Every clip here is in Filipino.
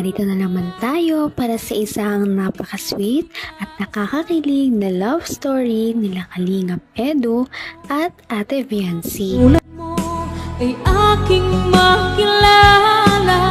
narito na naman tayo para sa isang napaka-sweet at nakakakilig na love story nila Kalingap Edu at Ate Viancy. Tulad mo ay aking makilala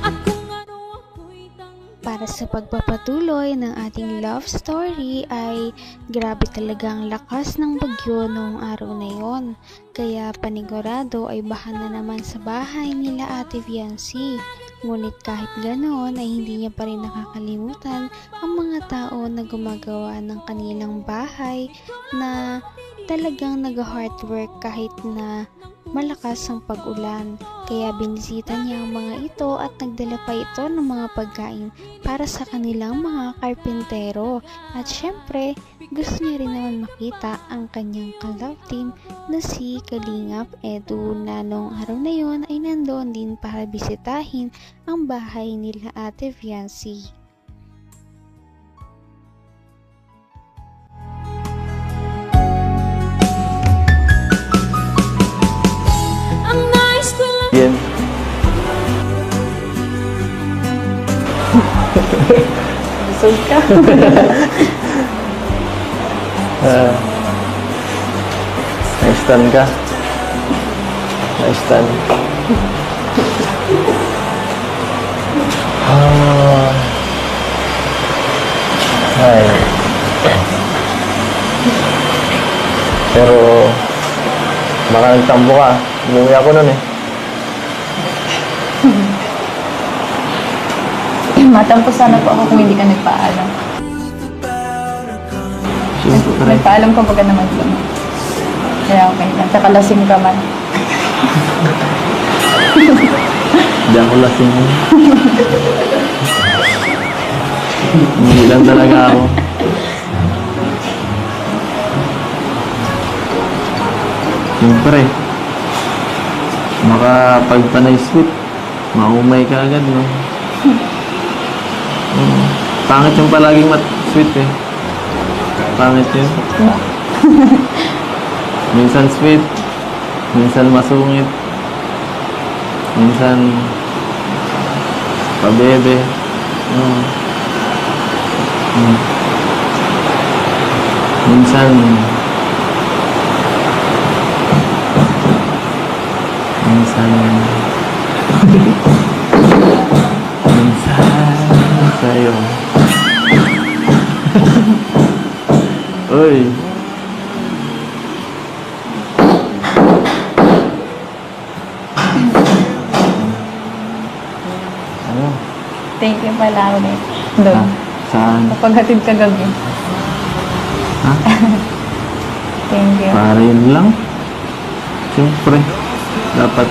at kung ano ako'y Para sa pagpapatuloy ng ating love story ay grabe talagang lakas ng bagyo noong araw na yon. Kaya panigurado ay baha na naman sa bahay nila Ate Viancy. Ngunit kahit ganoon ay hindi niya pa rin nakakalimutan ang mga tao na gumagawa ng kanilang bahay na talagang nag-heartwork kahit na malakas ang pag-ulan. Kaya binisita niya ang mga ito at nagdala pa ito ng mga pagkain para sa kanilang mga karpintero. At syempre, gusto niya rin naman makita ang kanyang ka-love team na si Kalingap Edu na noong araw na yon ay nandoon din para bisitahin ang bahay nila Ate Viancy. ang nais ko lang. Yan. Busog ka. Na-stun ka. Na-stun. Ay. Pero baka nagtambo ka. Umuwi ako nun eh. Matampo sana po ako kung hindi ka nagpaalam. Siyempre. Nagpaalam ka baga naman po. Kaya okay lang. Saka lasing ka man. Hindi ako lasing. Hindi lang talaga ako. Siyempre. Makapagpanay sweet. Maumay ka agad, no? Pangit yung palaging sweet eh. Pangit yun. Minsan sweet, minsan masungit, minsan pabebe. Minsan sa'yo. Uy. Ano? Thank you pala ulit. Doon. Saan? Kapaghatid ka gabi. Ha? Thank you. Para yun lang. Siyempre. Dapat.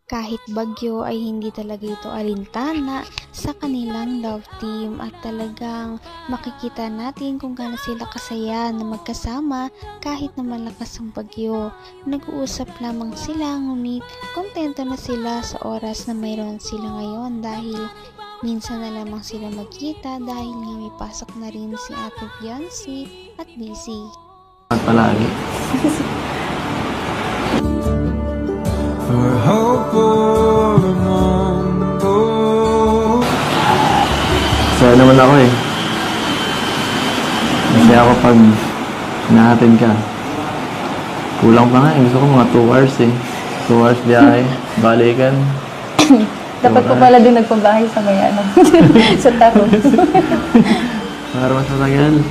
Kahit bagyo ay hindi talaga ito alintana sa kanilang love team at talagang makikita natin kung gaano sila kasaya na magkasama kahit na malakas ang bagyo. Nag-uusap lamang sila ngunit kontento na sila sa oras na mayroon sila ngayon dahil minsan na lamang sila magkita dahil nga may pasok na rin si Ate Viancy at busy. At palagi. For hope for a mundo. Saya naman ako eh. Kasi ako pag nahatin ka. Kulang pa nga eh. Gusto ko mga 2 hours eh. 2 hours biyahe. Balikan. Dapat po pala doon nagpabahay sa may ano. Sa taro. Para mas matagal.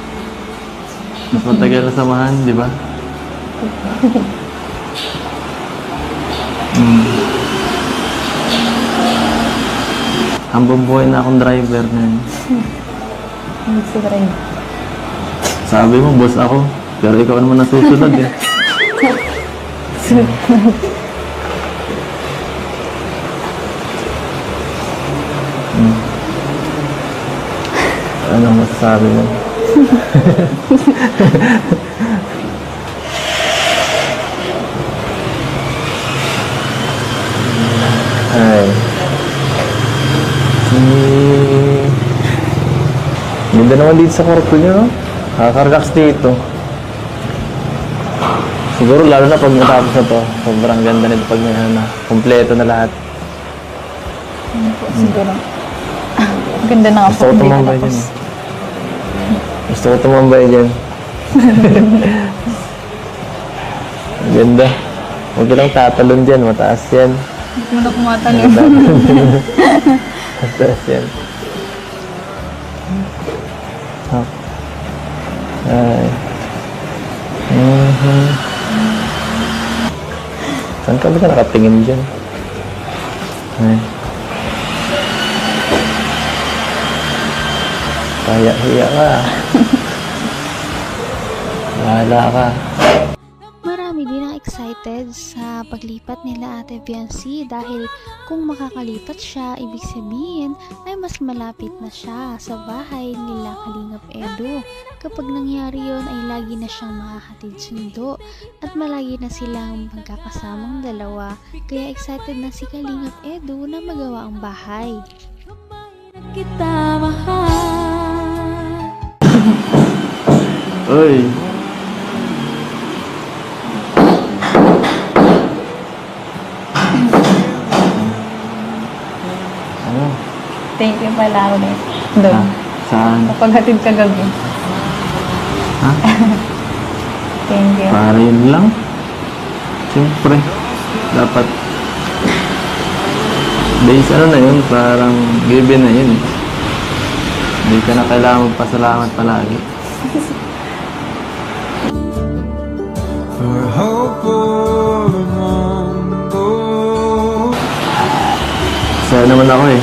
Mas matagal na samahan, di ba? Ang bumbuhay na akong driver na yun. Hindi sila rin. Sabi mo, boss ako. Pero ikaw naman nasusunod eh. Ano masasabi mo? Ay. Ganda naman dito sa kwarto niyo, no? Nakaka-relax dito. Siguro lalo na pag natapos na to, sobrang ganda nito pag may ano, kompleto na lahat. Ano po, siguro. Ang ganda na nga Gusto po. ko Hindi tumambay natapos. dyan. Gusto ko tumambay dyan. Ang ganda. Huwag ka lang tatalon dyan. Mataas yan. Hindi ko na kumatalon. Mataas yan. Hop. Ay. Saan ka ba nakatingin dyan? Ay. Kaya-hiya ka. Bahala ka. Marami din ang excited sa paglipat nila Ate Biancy dahil kung makakalipat siya, ibig sabihin ay mas malapit na siya sa bahay nila Kalingap Edu. Kapag nangyari yon ay lagi na siyang makakatid sundo at malagi na silang magkakasamang dalawa, kaya excited na si Kalingap Edu na magawa ang bahay. Kita mahal. Uy! Ano? Thank you pala ulit. Doon. Saan? Kapaghatid ka gabi. Ha? Thank you. Para yun lang? Siyempre. Dapat base ano na yun, parang given na yun. Hindi ka na kailangan magpasalamat palagi. For hope or mundo. Saya naman ako eh.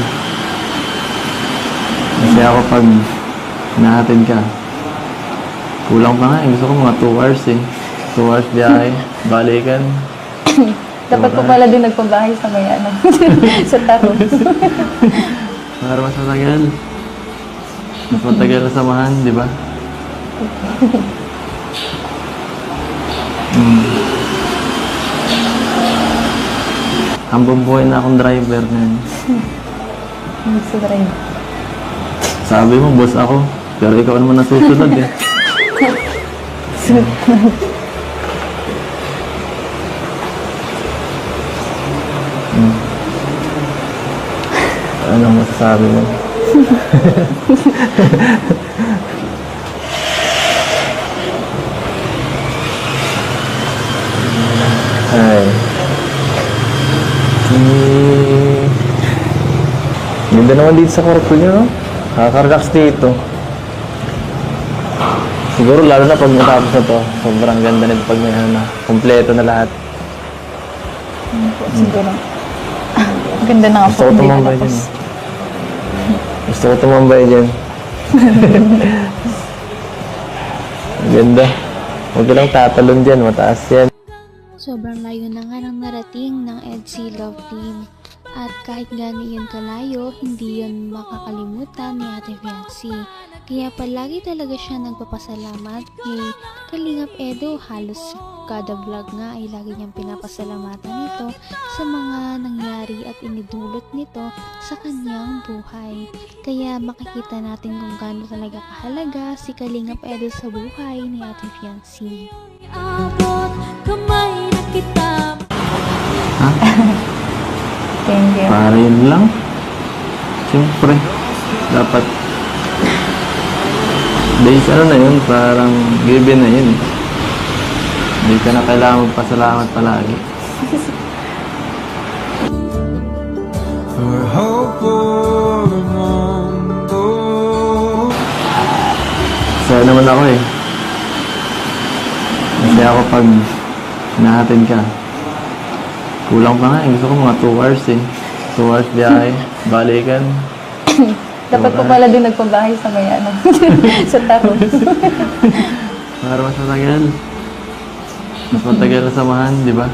Kasi ako pag nahatid ka, kulang pa nga eh. Gusto ko mga 2 hours eh. 2 hours biyahe, balikan. Dapat po pala din nagpabahay sa may ano. Sa taro. Para mas matagal. Mas matagal na samahan, di ba? Hambang buhay na akong driver na. Hindi sa drive. Sabi mo, boss ako. Pero ikaw naman nasusunod eh. Anong masasabi mo? Ay. Ganda naman dito sa kwarto niyo, no? Nakaka-relax dito. Siguro lalo na pag matapos na to, sobrang ganda nito pag may ano, kompleto na lahat. Ano po, siguro. Ang ganda na nga Gusto po. ko Hindi tumambay natapos. dyan. Gusto ko tumambay dyan. Ang ganda. Huwag ka lang tatalon dyan, mataas yan. Sobrang layo na nga ng narating ng EDSI Love Team. At kahit gano'n yun kalayo, hindi yun makakalimutan ni Ate Biancy. Kaya palagi talaga siya nagpapasalamat kay Kalingap Edu. Halos kada vlog nga ay lagi niyang pinapasalamatan ito sa mga nangyari at inidulot nito sa kanyang buhay. Kaya makikita natin kung gaano talaga kahalaga si Kalingap Edu sa buhay ni Ate Biancy. Abot kamay na kita. Thank you. Para yun lang. Siyempre. Dapat base ano na yun, parang given na yun. Hindi ka na kailangan magpasalamat palagi. For hope or mundo. Saya naman ako eh. Kasi ako pag nahatid ka, kulang pa nga eh. Gusto ko mga 2 hours eh. 2 hours biyahe, balikan. Dapat po pala din nagpabahay sa may ano. Sa taro. Para mas matagal. Mas matagal na samahan, di ba?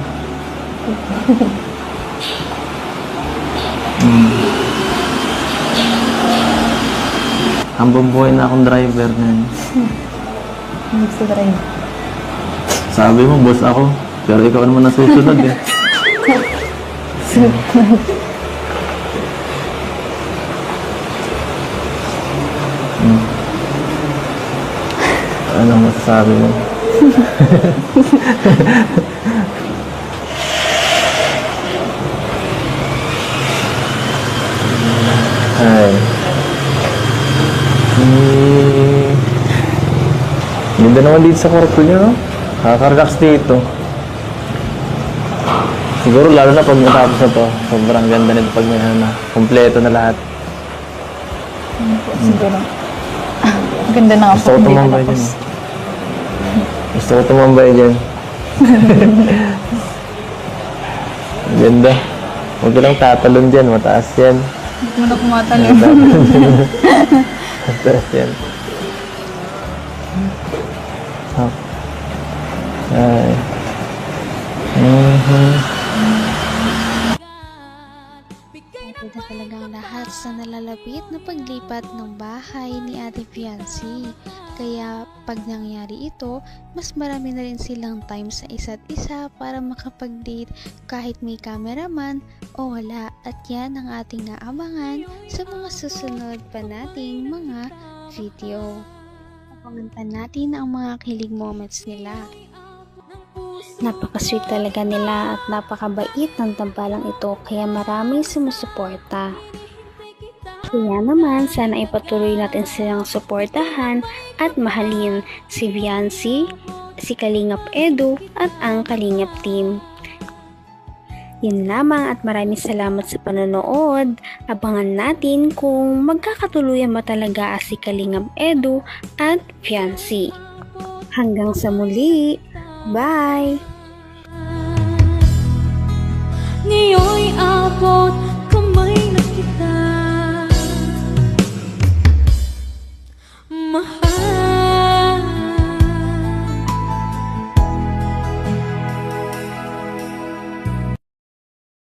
Hambang buhay na akong driver na. Hindi sa drive. Sabi mo, boss ako. Pero ikaw naman nasusunod eh. Anong masasabi mo? Ay. Ganda naman dito sa kwarto niyo, no? Nakaka-relax dito. Siguro lalo na pag natapos na to, sobrang ganda nito pag may kompleto na lahat. Siguro. Ganda na nga Gusto po. ko Hindi tumambay natapos. dyan. Gusto ko tumambay dyan. Ganda. Huwag ka lang tatalon dyan, mataas yan. Hindi mo na kumatalon. Mataas yan. Oh. Ay. Ito na talagang lahat sa nalalapit na paglipat ng bahay ni Ate Fiancé. Kaya pag nangyari ito, mas marami na rin silang time sa isa't isa para makapag-date kahit may cameraman o wala. At yan ang ating naabangan sa mga susunod pa nating mga video. Abangan pa natin ang mga kilig moments nila. Napaka-sweet talaga nila at napakabait ng tambalang ito kaya maraming sumusuporta. Kaya naman sana ipatuloy natin silang suportahan at mahalin si Fiancé, si Kalingap Edu at ang Kalingap team. Yun lamang at maraming salamat sa panonood. Abangan natin kung magkakatuluyan ba talaga si Kalingap Edu at Fiancé. Hanggang sa muli! Bye! Ngayon'y abot